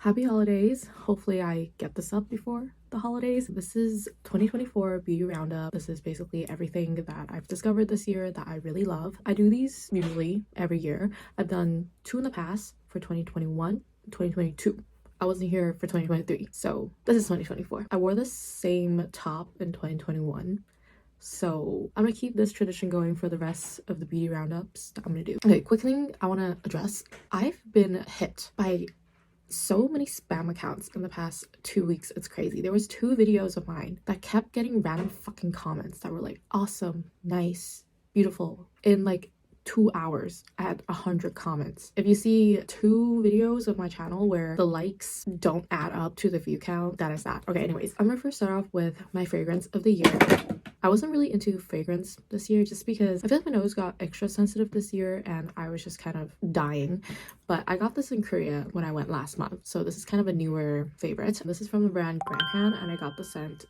Happy holidays. Hopefully I get this up before the holidays. This is 2024 beauty roundup. This is basically everything that I've discovered this year that I really love. I do these usually every year. I've done 2 in the past for 2021 and 2022. I wasn't here for 2023, so this is 2024. I wore the same top in 2021. So I'm gonna keep this tradition going for the rest of the beauty roundups that I'm gonna do. Okay, quick thing I want to address. I've been hit by so many spam accounts in the past 2 weeks. It's crazy. There was 2 videos of mine that kept getting random fucking comments that were like awesome, nice, beautiful. In like 2 hours I had 100 comments. If you see 2 videos of my channel where the likes don't add up to the view count, that is that. Okay, anyways, I'm gonna first start off with my fragrance of the year. I wasn't really into fragrance this year just because I feel like my nose got extra sensitive this year and I was just kind of dying. But I got this in Korea when I went last month, so this is kind of a newer favorite. This is from the brand Granhand and I got the scent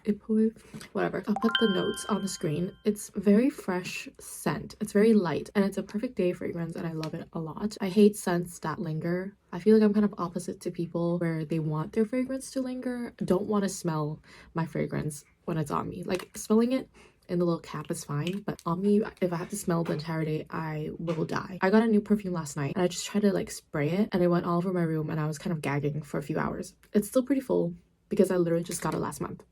epeul, whatever. I'll put the notes on the screen. It's very fresh scent. It's very light and it's a perfect day fragrance and I love it a lot. I hate scents that linger. I feel like I'm kind of opposite to people where they want their fragrance to linger. I don't want to smell my fragrance when it's on me. Like smelling it in the little cap is fine, but on me, if I have to smell the entire day, I will die. I got a new perfume last night and I just tried to like spray it and it went all over my room and I was kind of gagging for a few hours. It's still pretty full because I literally just got it last month.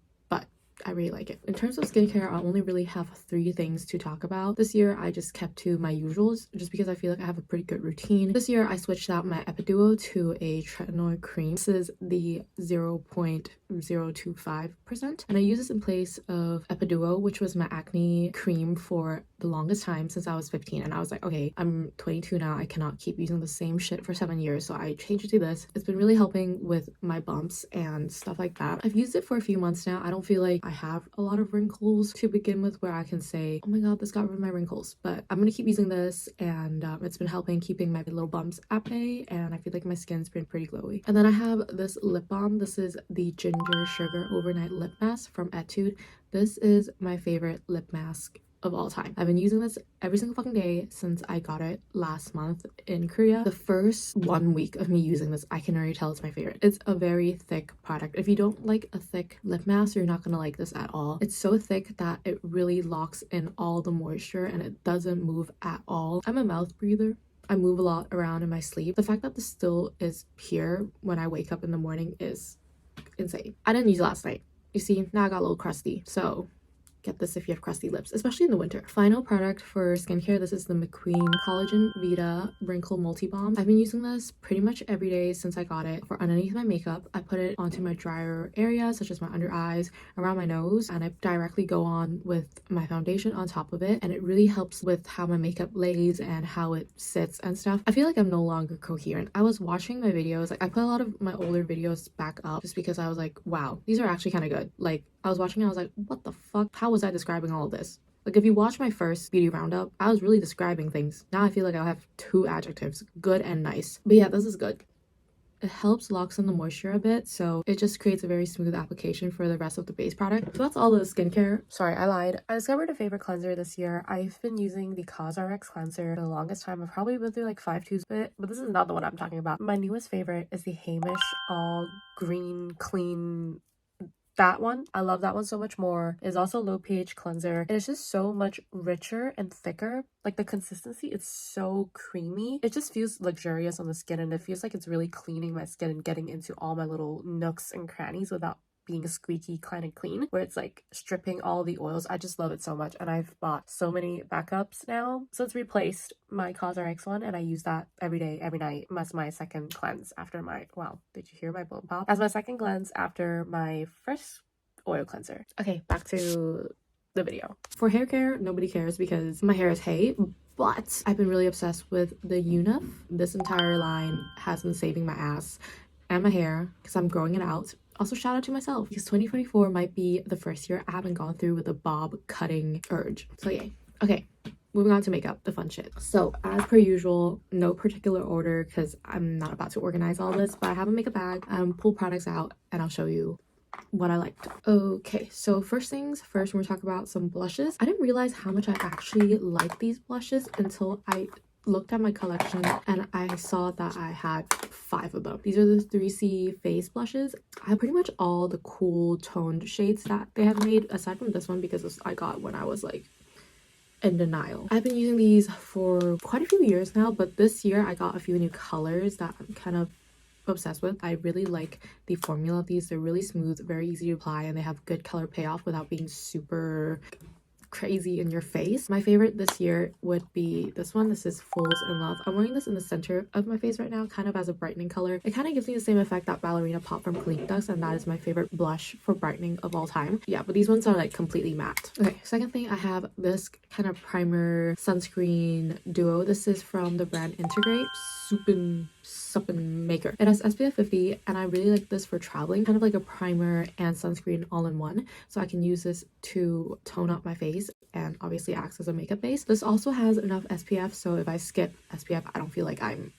I really like it. In terms of skincare, I only really have 3 things to talk about. This year, I just kept to my usuals just because I feel like I have a pretty good routine. This year, I switched out my epeul to a tretinoid cream. This is the 0.025% and I use this in place of epeul, which was my acne cream for the longest time since I was 15, and I was like, okay, I'm 22 now, I cannot keep using the same shit for 7 years, so I changed it to this. It's been really helping with my bumps and stuff like that. I've used it for a few months now. I don't feel like I have a lot of wrinkles to begin with where I can say, oh my god, this got rid of my wrinkles, but I'm gonna keep using this and it's been helping keeping my little bumps at bay and I feel like my skin's been pretty glowy. And then I have this lip balm. This is the ginger sugar overnight lip mask from Etude. This is my favorite lip mask of all time. I've been using this every single fucking day since I got it last month in Korea. The first 1 week of me using this, I can already tell it's my favorite. It's a very thick product. If you don't like a thick lip mask, you're not gonna like this at all. It's so thick that it really locks in all the moisture and it doesn't move at all. I'm a mouth breather. I move a lot around in my sleep. The fact that this still is here when I wake up in the morning is insane. I didn't use it last night. You see, now I got a little crusty, so get this if you have crusty lips, especially in the winter. Final product for skincare, this is the macqueen collagen vita wrinkle multi balm. I've been using this pretty much every day since I got it. For underneath my makeup, I put it onto my drier areas such as my under eyes, around my nose, and I directly go on with my foundation on top of it, and it really helps with how my makeup lays and how it sits and stuff. I feel like I'm no longer coherent. I was watching my videos, like I put a lot of my older videos back up just because I was like, wow, these are actually kind of good. Like I was watching, I was like, what the fuck? How was I describing all of this? Like if you watch my first beauty roundup, I was really describing things. Now I feel like I have 2 adjectives, good and nice. But yeah, this is good. It helps locks in the moisture a bit, so it just creates a very smooth application for the rest of the base product. So that's all the skincare. Sorry, I lied. I discovered a favorite cleanser this year. I've been using the CosRx cleanser for the longest time. I've probably been through like 5 tubes of it, but this is not the one I'm talking about. My newest favorite is the Heimish all green clean. That one, I love that one so much more. It's also low pH cleanser. And it's just so much richer and thicker. Like the consistency, it's so creamy. It just feels luxurious on the skin and it feels like it's really cleaning my skin and getting into all my little nooks and crannies without being squeaky kind of clean, where it's like stripping all the oils. I just love it so much and I've bought so many backups now, so it's replaced my CosRx one and I use that every day, every night as my second cleanse after my, wow, did you hear my blown pop? As my second cleanse after my first oil cleanser. Okay, back to the video. For hair care, nobody cares because my hair is hay, but I've been really obsessed with the Unove. This entire line has been saving my ass and my hair because I'm growing it out. Also, shout out to myself because 2024 might be the first year I haven't gone through with a bob cutting urge. So yay. Okay, moving on to makeup, the fun shit. So as per usual, no particular order because I'm not about to organize all this, but I have a makeup bag, pull products out, and I'll show you what I liked. Okay, so first things first, we're gonna talk about some blushes. I didn't realize how much I actually like these blushes until I looked at my collection and I saw that I had 5 of them. These are the 3C face blushes. I have pretty much all the cool toned shades that they have made, aside from this one because I got when I was like in denial. I've been using these for quite a few years now, but this year I got a few new colors that I'm kind of obsessed with. I really like the formula of these. They're really smooth, very easy to apply, and they have good color payoff without being super crazy in your face. My favorite this year would be this one. This is Fools in Love. I'm wearing this in the center of my face right now, kind of as a brightening color. It kind of gives me the same effect that Ballerina Pop from Clinique does, and that is my favorite blush for brightening of all time. Yeah, but these ones are like completely matte. Okay, second thing, I have this kind of primer sunscreen duo. This is from the brand Integrate suppin maker. It has SPF 50 and I really like this for traveling, kind of like a primer and sunscreen all in one, so I can use this to tone up my face and obviously acts as a makeup base. This also has enough SPF, so if I skip SPF I don't feel like I'm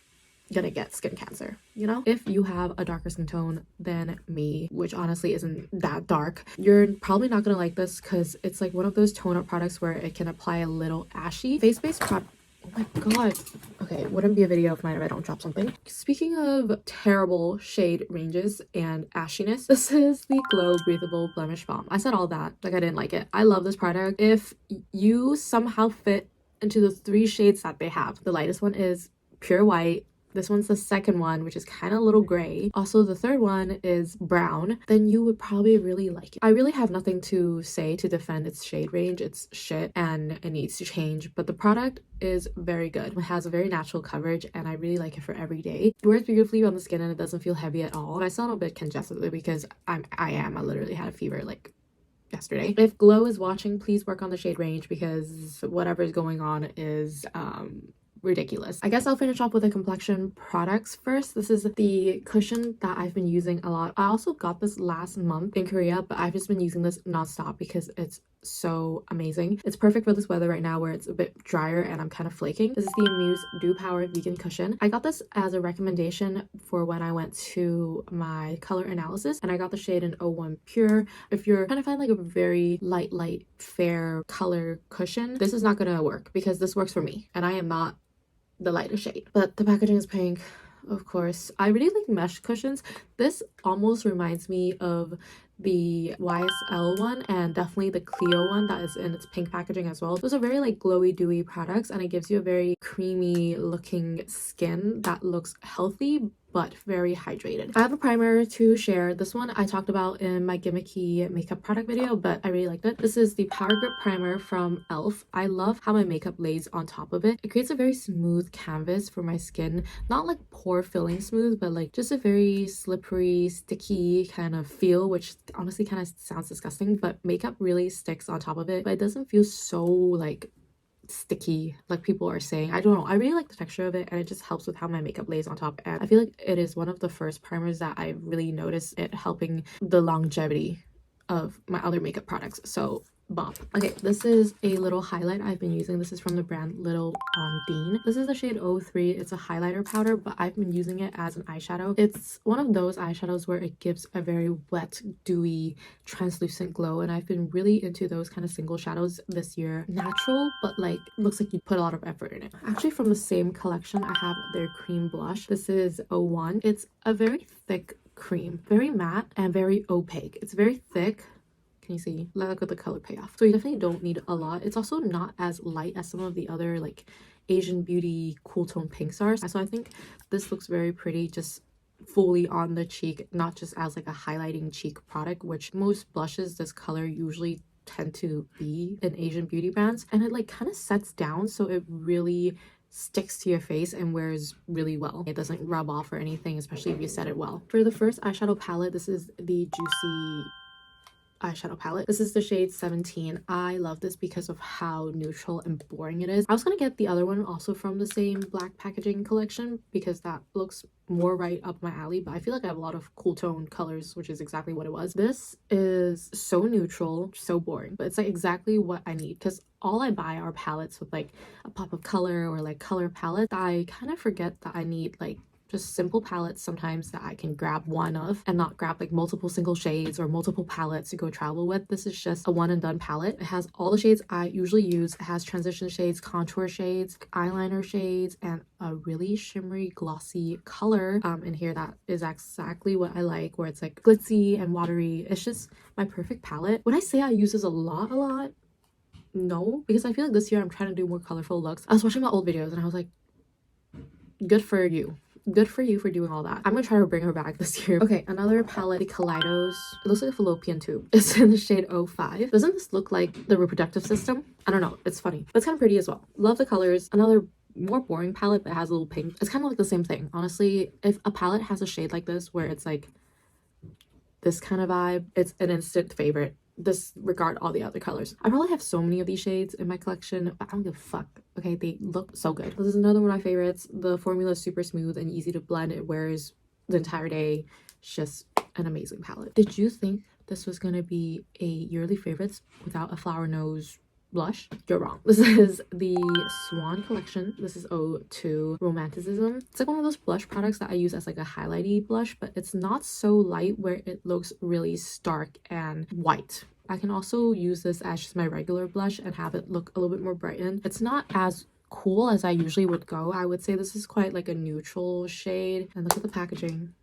gonna get skin cancer, you know? If you have a darker skin tone than me, which honestly isn't that dark, you're probably not gonna like this because it's like one of those tone up products where it can apply a little ashy face-based product. Oh my god. Okay, wouldn't be a video of mine if I don't drop something. Speaking of terrible shade ranges and ashiness, this is the Glow Breathable Blemish Balm. I said all that like I didn't like it. I love this product. If you somehow fit into the 3 shades that they have, the lightest one is pure white. This one's the second one, which is kind of a little gray. Also, the third one is brown. Then you would probably really like it. I really have nothing to say to defend its shade range. It's shit and it needs to change. But the product is very good. It has a very natural coverage and I really like it for every day. It works beautifully on the skin and it doesn't feel heavy at all. I still am a bit congested because I literally had a fever like yesterday. If Glow is watching, please work on the shade range because whatever is going on is ridiculous. I guess I'll finish off with the complexion products first. This is the cushion that I've been using a lot. I also got this last month in Korea, but I've just been using this nonstop because it's so amazing. It's perfect for this weather right now where it's a bit drier and I'm kind of flaking. This is the Amuse Dew Power Vegan Cushion. I got this as a recommendation for when I went to my color analysis and I got the shade in 01 Pure. If you're trying to find like a very light, fair color cushion, this is not gonna work because this works for me and I am not the lighter shade. But the packaging is pink, of course. I really like mesh cushions. This almost reminds me of the YSL one and definitely the Clio one that is in its pink packaging as well. Those are very like glowy dewy products and it gives you a very creamy looking skin that looks healthy but very hydrated. I have a primer to share. This one I talked about in my gimmicky makeup product video, but I really liked it. This is the Power Grip Primer from e.l.f. I love how my makeup lays on top of it. It creates a very smooth canvas for my skin. Not like pore filling smooth, but like just a very slippery, sticky kind of feel, which honestly kind of sounds disgusting, but makeup really sticks on top of it, but it doesn't feel so like sticky like people are saying. I don't know, I really like the texture of it and it just helps with how my makeup lays on top, and I feel like it is one of the first primers that I really noticed it helping the longevity of my other makeup products, so bomb. Okay, this is a little highlight I've been using. This is from the brand Little Ondine. This is the shade 03. It's a highlighter powder, but I've been using it as an eyeshadow. It's one of those eyeshadows where it gives a very wet, dewy, translucent glow, and I've been really into those kind of single shadows this year. Natural, but like looks like you put a lot of effort in it. Actually, from the same collection, I have their cream blush. This is 01. It's a very thick cream, very matte and very opaque. It's very thick. Can you see? Look at the color payoff. So you definitely don't need a lot. It's also not as light as some of the other like Asian beauty cool tone pinks are. So I think this looks very pretty just fully on the cheek, not just as like a highlighting cheek product, which most blushes this color usually tend to be in Asian beauty brands. And it like kind of sets down so it really sticks to your face and wears really well. It doesn't rub off or anything, especially if you set it well. For the first eyeshadow palette, this is the joocyee eyeshadow palette. This is the shade 17. I love this because of how neutral and boring it is. I was gonna get the other one also from the same black packaging collection because that looks more right up my alley, but I feel like I have a lot of cool tone colors, which is exactly what it was. This is so neutral, so boring, but it's like exactly what I need because all I buy are palettes with like a pop of color or like color palette. I kind of forget that I need like just simple palettes sometimes that I can grab one of and not grab like multiple single shades or multiple palettes to go travel with. This is just a one and done palette. It has all the shades I usually use. It has transition shades, contour shades, eyeliner shades, and a really shimmery glossy color in here that is exactly what I like, where it's like glitzy and watery. It's just my perfect palette. When I say I use this a lot, no, because I feel like this year I'm trying to do more colorful looks. I was watching my old videos and I was like, good for you. Good for you for doing all that. I'm gonna try to bring her back this year. Okay, another palette, the Kaleidos. It looks like a fallopian tube. It's in the shade 05. Doesn't this look like the reproductive system? I don't know. It's funny. But it's kind of pretty as well. Love the colors. Another more boring palette that has a little pink. It's kind of like the same thing. Honestly, if a palette has a shade like this where it's like this kind of vibe, it's an instant favorite. Disregard all the other colors. I probably have so many of these shades in my collection, but I don't give a fuck. Okay, they look so good. This is another one of my favorites. The formula is super smooth and easy to blend. It wears the entire day. It's just an amazing palette. Did you think this was gonna be a yearly favorites without a flower nose blush? You're wrong. This is the Swan collection. This is ode to romanticism. It's like one of those blush products that I use as like a highlighty blush, but it's not so light where it looks really stark and white. I can also use this as just my regular blush and have it look a little bit more brightened. It's not as cool as I usually would go. I would say this is quite like a neutral shade. And look at the packaging.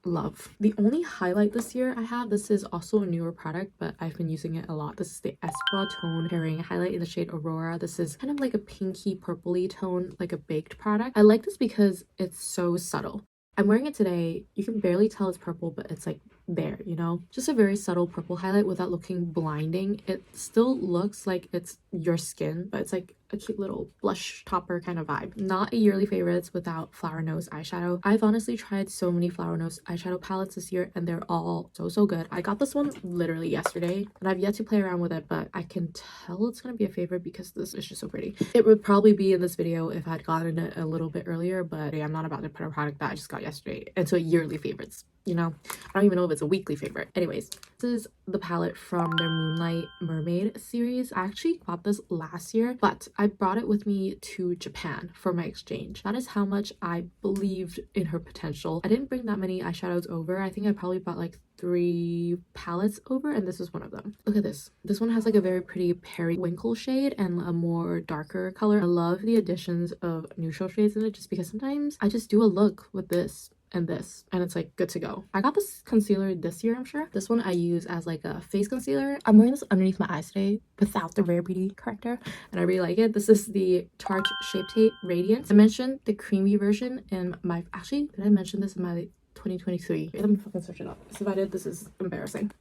Love. The only highlight this year I have, this is also a newer product, but I've been using it a lot. This is the Espa Tone Pairing Highlight in the shade Aurora. This is kind of like a pinky purpley tone, like a baked product. I like this because it's so subtle. I'm wearing it today. You can barely tell it's purple, but it's like there, you know? Just a very subtle purple highlight without looking blinding. It still looks like it's your skin, but it's like a cute little blush topper kind of vibe. Not a yearly favorites without flower nose eyeshadow. I've honestly tried so many flower nose eyeshadow palettes this year and they're all so good. I got this one literally yesterday and I've yet to play around with it, but I can tell it's gonna be a favorite because this is just so pretty. It would probably be in this video if I'd gotten it a little bit earlier, but I'm not about to put a product that I just got yesterday into yearly favorites. You know, I don't even know if it's a weekly favorite. Anyways, this is the palette from their Moonlight Mermaid series. I actually bought this last year, but I brought it with me to Japan for my exchange. That is how much I believed in her potential. I didn't bring that many eyeshadows over. I think I probably bought like 3 palettes over, and this is one of them. Look at this. This one has like a very pretty periwinkle shade and a more darker color. I love the additions of neutral shades in it just because sometimes I just do a look with this and this and it's like good to go. I got this concealer this year, I'm sure. This one I use as like a face concealer. I'm wearing this underneath my eyes today without the Rare Beauty corrector and I really like it. This is the Tarte Shape Tape Radiance. I mentioned the creamy version in my, actually did I mention this in my 2023? Let me fucking search it up. So if I did, this is embarrassing.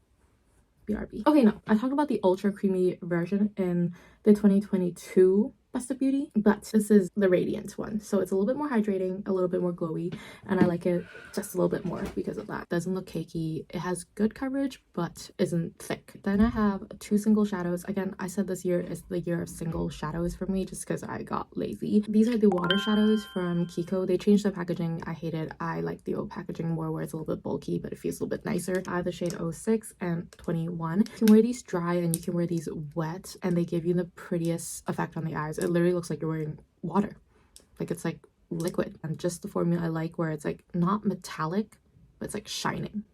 BRB. Okay, no, I talked about the ultra creamy version in the 2022 Best of Beauty, but this is the Radiant one, so it's a little bit more hydrating, a little bit more glowy, and I like it just a little bit more because of that. It doesn't look cakey. It has good coverage but isn't thick. Then I have 2 single shadows. Again, I said this year is the year of single shadows for me just because I got lazy. These are the water shadows from Kiko. They changed the packaging. I hate it. I like the old packaging more where it's a little bit bulky but it feels a little bit nicer. I have the shade 06 and 21. You can wear these dry and you can wear these wet and they give you the prettiest effect on the eyes. It literally looks like you're wearing water, like it's like liquid. And just the formula I like where it's like not metallic but it's like shining,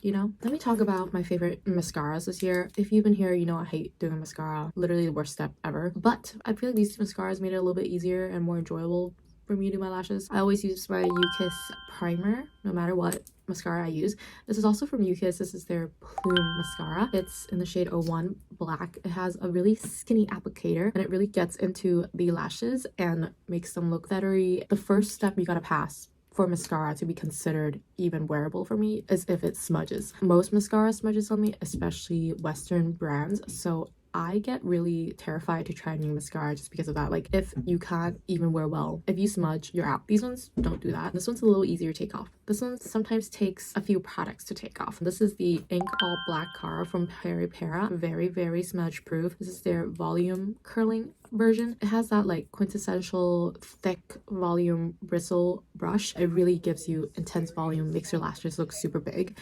you know? Let me talk about my favorite mascaras this year. If you've been here, you know I hate doing mascara, literally the worst step ever, but I feel like these mascaras made it a little bit easier and more enjoyable for me to do my lashes. I always use my YouKiss primer no matter what mascara I use. This is also from YouKiss. This is their Plume mascara. It's in the shade 01 black. It has a really skinny applicator and it really gets into the lashes and makes them look feathery. The first step you gotta pass for mascara to be considered even wearable for me is if it smudges. Most mascara smudges on me, especially Western brands, so I get really terrified to try new mascara just because of that. Like if you can't even wear well, if you smudge, you're out. These ones don't do that. This one's a little easier to take off. This one sometimes takes a few products to take off. This is the Ink All Black Cara from Peri Para. Very smudge proof. This is their volume curling version. It has that like quintessential thick volume bristle brush. It really gives you intense volume, makes your lashes look super big.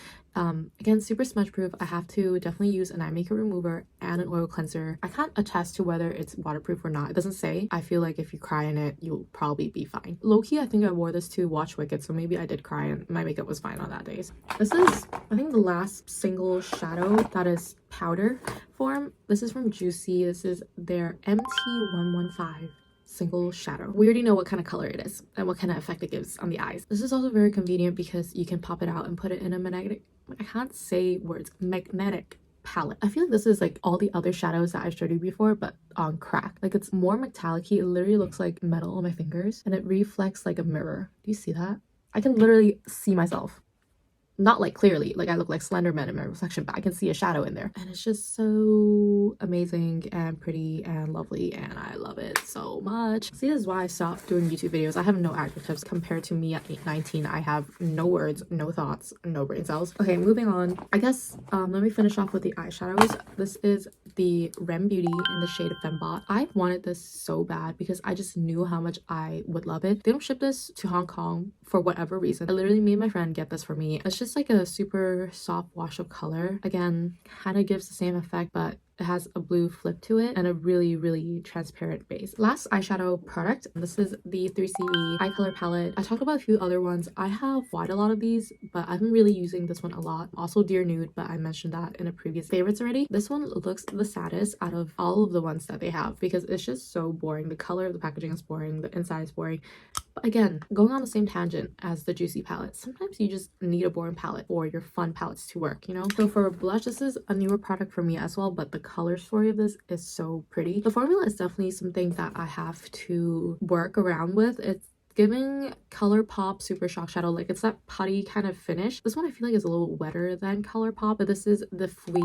Again, super smudge proof. I have to definitely use an eye makeup remover and an oil cleanser. I can't attest to whether it's waterproof or not. It doesn't say. I feel like if you cry in it, you'll probably be fine. Low-key, I think I wore this to watch Wicked, so maybe I did cry and my makeup was fine on that day. This is, I think, the last single shadow that is powder form. This is from Joocyee. This is their MT115 single shadow. We already know what kind of color it is and what kind of effect it gives on the eyes. This is also very convenient because you can pop it out and put it in a magnetic, I can't say words, magnetic palette. I feel like this is like all the other shadows that I've showed you before, but on crack. Like, it's more metallic-y. It literally looks like metal on my fingers and it reflects like a mirror. Do you see that? I can literally see myself. Not like clearly, like I look like Slender Man in my reflection, but I can see a shadow in there. And it's just so amazing and pretty and lovely, and I love it so much. See, this is why I stopped doing YouTube videos. I have no adjectives compared to me at 19. I have no words, no thoughts, no brain cells. Okay, moving on. I guess let me finish off with the eyeshadows. This is the Rem Beauty in the shade of Fembot. I wanted this so bad because I just knew how much I would love it. They don't ship this to Hong Kong for whatever reason. I literally made my friend get this for me. It's just like a super soft wash of color. Again, kind of gives the same effect, but it has a blue flip to it and a really transparent base. Last eyeshadow product, this is the 3CE eye color palette. I talked about a few other ones. I have bought a lot of these, but I've been really using this one a lot. Also Dear Nude, but I mentioned that in a previous favorites already. This one looks the saddest out of all of the ones that they have because it's just so boring. The color of the packaging is boring, the inside is boring. But again, going on the same tangent as the Joocyee palette, sometimes you just need a boring palette for your fun palettes to work, you know? So for blush, this is a newer product for me as well, but the color story of this is so pretty. The formula is definitely something that I have to work around with. It's giving ColourPop Super Shock Shadow. Like, it's that putty kind of finish. This one I feel like is a little wetter than ColourPop, but this is the Flee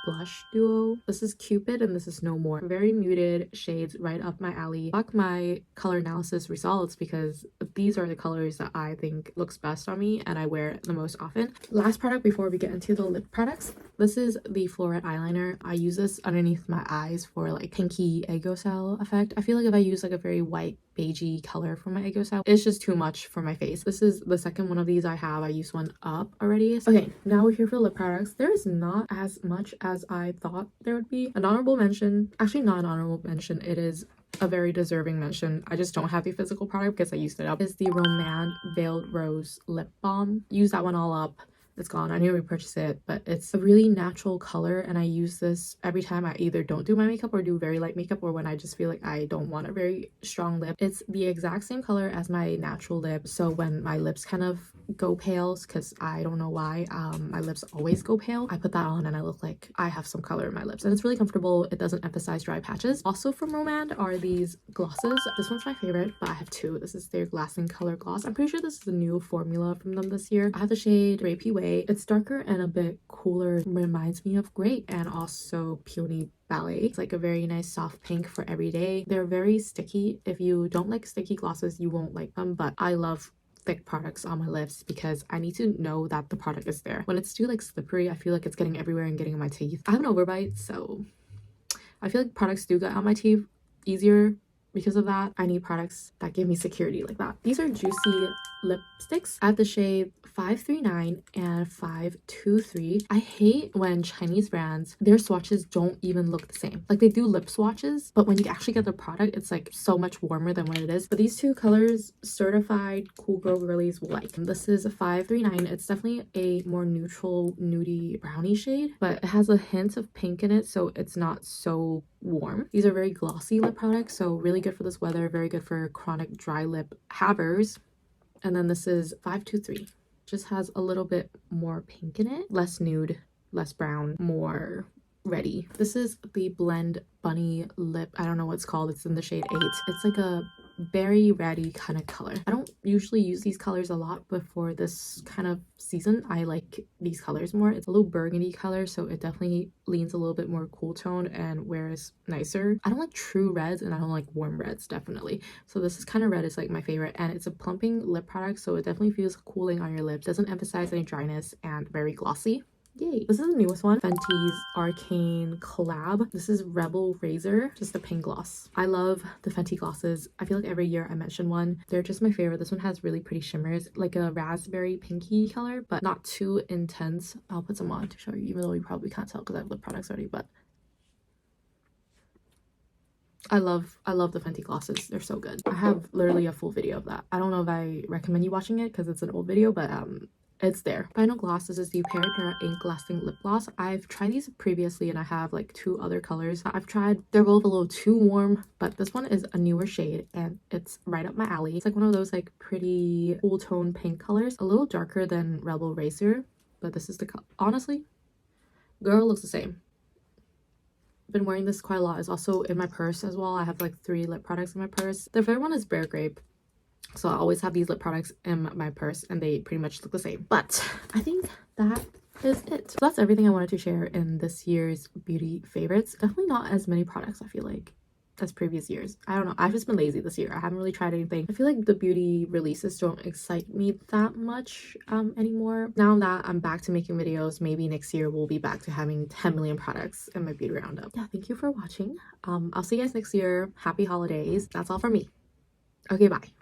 blush duo. This is Cupid and this is No More. Very muted shades, right up my alley. Fuck my color analysis results because these are the colors that I think looks best on me and I wear the most often. Last product before we get into the lip products. This is the Floret eyeliner. I use this underneath my eyes for like pinky eggo cell effect. I feel like if I use like a very white beigey color for my eggo cell, it's just too much for my face. This is the second one of these I have. I used one up already. Okay, now we're here for the lip products. There is not as much as I thought there would be. An honorable mention, actually not an honorable mention, it is a very deserving mention. I just don't have the physical product because I used it up. Is the Romand Veiled Rose Lip Balm. Use that one all up. It's gone. I need to repurchase it, but it's a really natural color and I use this every time I either don't do my makeup or do very light makeup or when I just feel like I don't want a very strong lip. It's the exact same color as my natural lip, so when my lips kind of go pale, because I don't know why my lips always go pale, I put that on and I look like I have some color in my lips and it's really comfortable. It doesn't emphasize dry patches. Also from Romand are these glosses. This one's my favorite, but I have two. This is their Glassing Color Gloss. I'm pretty sure this is a new formula from them this year. I have the shade Rapey Way. It's darker and a bit cooler. Reminds me of Great and also Peony Ballet. It's like a very nice soft pink for every day. They're very sticky. If you don't like sticky glosses, you won't like them, but I love thick products on my lips because I need to know that the product is there. When it's too like slippery, I feel like it's getting everywhere and getting on my teeth. I have an overbite, so I feel like products do get on my teeth easier. Because of that, I need products that give me security like that. These are Joocyee lipsticks. I have the shade 539 and 523. I hate when Chinese brands, their swatches don't even look the same. Like, they do lip swatches, but when you actually get the product, it's like so much warmer than what it is. But these two colors, certified cool girl girlies will like. This is a 539. It's definitely a more neutral, nudie brownie shade, but it has a hint of pink in it, so it's not so warm. These are very glossy lip products, so really good for this weather, very good for chronic dry lip havers. And then this is 523. Just has a little bit more pink in it, less nude, less brown, more ready. This is the Blend Bunny Lip. I don't know what it's called. It's in the shade 8. It's like a berry reddy kind of color. I don't usually use these colors a lot, but for this kind of season I like these colors more. It's a little burgundy color, so it definitely leans a little bit more cool tone and wears nicer. I don't like true reds and I don't like warm reds, definitely. So this kind of red is like my favorite, and it's a plumping lip product, so it definitely feels cooling on your lips, doesn't emphasize any dryness, and very glossy. Yay. This is the newest one, Fenty's Arcane Collab. This is Rebel Razor, just a pink gloss. I love the Fenty glosses. I feel like every year I mention one. They're just my favorite. This one has really pretty shimmers, like a raspberry pinky color, but not too intense. I'll put some on to show you, even though you probably can't tell because I have lip products already, but I love the Fenty glosses. They're so good. I have literally a full video of that. I don't know if I recommend you watching it because it's an old video, but it's there. Final gloss, this is the Para Ink Lasting Lip Gloss. I've tried these previously and I have like 2 other colors I've tried. They're both a little too warm, but this one is a newer shade and it's right up my alley. It's like one of those like pretty cool tone pink colors, a little darker than Rebel Razor, but this is the color. Honestly, girl, looks the same. Been wearing this quite a lot. It's also in my purse as well. I have like 3 lip products in my purse. The third one is Bear Grape. So I always have these lip products in my purse and they pretty much look the same. But I think that is it. So that's everything I wanted to share in this year's beauty favorites. Definitely not as many products, I feel like, as previous years. I don't know. I've just been lazy this year. I haven't really tried anything. I feel like the beauty releases don't excite me that much anymore. Now that I'm back to making videos, maybe next year we'll be back to having 10 million products in my beauty roundup. Yeah, thank you for watching. I'll see you guys next year. Happy holidays. That's all for me. Okay, bye.